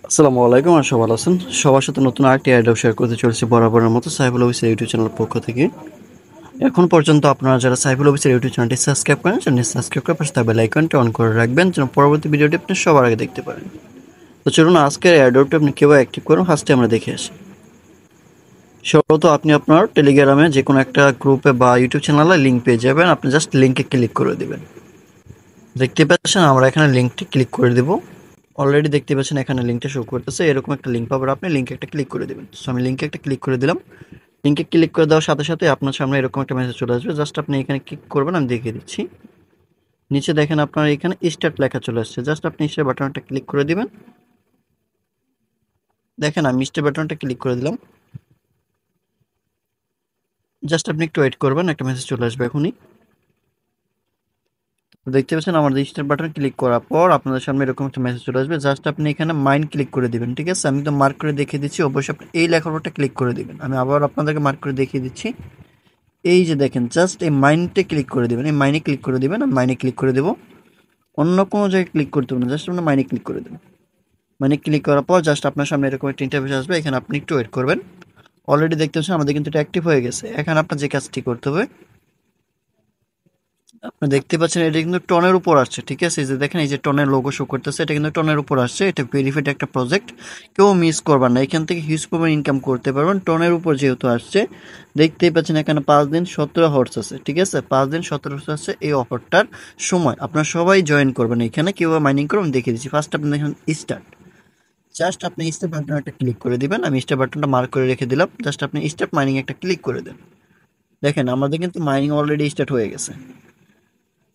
আসসালামু আলাইকুম, আশা ভালো আছেন। সবার সাথে নতুন আরেকটি আইডিয়া শেয়ার করতে চলেছি বরাবরের মতো সাইফুল অফিসের ইউটিউব চ্যানেলের পক্ষ থেকে। এখন পর্যন্ত আপনারা যারা সাইফুল অফিসের ইউটিউব চ্যানেলটি সাবস্ক্রাইব করেন, চ্যানেলটি সাবস্ক্রাইব করে পাশে থাকা বেল আইকনটি অন করে রাখবেন যেন পরবর্তী ভিডিওটি আপনি সবার আগে দেখতে পারেন। তো চলুন আজকের এয়ারড্রপটি আপনি কীভাবে অ্যাক্টিভ করুন ফার্স্টে আমরা দেখে আসি। সর্বত আপনি আপনার টেলিগ্রামে যে কোনো একটা গ্রুপে বা ইউটিউব চ্যানেলে লিঙ্ক পেয়ে যাবেন, আপনি জাস্ট লিঙ্কে ক্লিক করে দেবেন। দেখতে পাচ্ছেন আমরা এখানে লিঙ্কটি ক্লিক করে দেবো। অলরেডি দেখতে পাচ্ছেন এখানে লিঙ্কটা শো করতেছে, এরকম একটা লিঙ্ক পাবেন, আপনি লিঙ্কে একটা ক্লিক করে দেবেন। সো আমি লিঙ্কে একটা ক্লিক করে দিলাম। লিঙ্কে ক্লিক করে দেওয়ার সাথে সাথে আপনার সামনে এরকম একটা মেসেজ চলে আসবে, জাস্ট আপনি এখানে ক্লিক করবেন, আমি দেখিয়ে দিচ্ছি। নিচে দেখেন আপনার এখানে স্টার্ট লেখা চলে আসছে, জাস্ট আপনি স্টার্ট বাটনটা ক্লিক করে দিবেন। দেখেন আমি স্টার্ট বাটনটা ক্লিক করে দিলাম, জাস্ট আপনি একটু ওয়েট করবেন, একটা মেসেজ চলে আসবে এখনই। দেখতে পাচ্ছেন আমার রেজিস্টার বাটন ক্লিক করার পর আপনাদের সামনে এরকম একটা মেসেজ চলে আসবে, জাস্ট আপনি এখানে মাইন্ড ক্লিক করে দিবেন। ঠিক আছে, আমি তো মার্ক করে দেখিয়ে দিচ্ছি, অবশ্যই আপনি এই লেখার উপরটা ক্লিক করে দিবেন। আমি আবার আপনাদেরকে মার্ক করে দেখিয়ে দিচ্ছি, এই যে দেখেন জাস্ট এই মাইন্ডে ক্লিক করে দিবেন, এই মাইনে ক্লিক করে দিবেন। আমি মাইনে ক্লিক করে দেবো, অন্য কোনো জায়গায় ক্লিক করতে হবে না, জাস্ট আপনি মাইনে ক্লিক করে দেবেন। মাইনে ক্লিক করার পর জাস্ট আপনার সামনে এরকম একটা ইন্টারফেস আসবে, এখানে আপনি একটু ওয়েট করবেন। অলরেডি দেখতে পাচ্ছেন আমাদের কিন্তু এটা অ্যাক্টিভ হয়ে গেছে। এখানে আপনার যে কাজটি করতে হবে, আপনি দেখতে পাচ্ছেন এটা কিন্তু টনের উপর আসছে। ঠিক আছে, এই যে দেখেন এই যে টনের লোগো শো করতেছে, এটা কিন্তু টনের উপর আসছে। এটা ভেরিফাইড একটা প্রজেক্ট, কেউ মিস করবেন না, এখান থেকে হিউজ পরিমাণ ইনকাম করতে পারবেন টনের উপর যেহেতু আসছে। দেখতেই পাচ্ছেন এখানে 5 দিন 17 হর্স আছে। ঠিক আছে, 5 দিন 17 হর্স আছে এই অফারটার সময়। আপনারা সবাই জয়েন করবেন। এখানে কীভাবে মাইনিং করবেন দেখিয়ে দিচ্ছি। ফার্স্ট আপনি দেখেন স্টার্ট, জাস্ট আপনি স্টার্ট বাটন একটা ক্লিক করে দিবেন। আমি স্টার্ট বাটনটা মার্ক করে রেখে দিলাম, জাস্ট আপনি স্টার্ট মাইনিং একটা ক্লিক করে দেন। দেখেন আমাদের কিন্তু মাইনিং অলরেডি স্টার্ট হয়ে গেছে।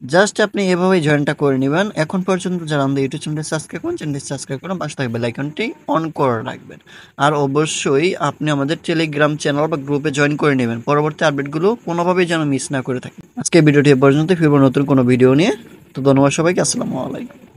জাস্ট আপনি এভাবেই জয়েনটা করে নেবেন। এখন পর্যন্ত যারা আমাদের ইউটিউব চ্যানেলটি সাবস্ক্রাইব করেন, চ্যানেলটি সাবস্ক্রাইব করুন, পাশে থাকা বেল আইকনটি অন করে রাখবেন। আর অবশ্যই আপনি আমাদের টেলিগ্রাম চ্যানেল বা গ্রুপে জয়েন করে নেবেন, পরবর্তী আপডেটগুলো কোনোভাবেই যেন মিস না করে থাকেন। আজকে ভিডিওটি এ পর্যন্ত, ফিরবো নতুন কোনো ভিডিও নিয়ে। তো ধন্যবাদ সবাইকে, আসসালামু আলাইকুম।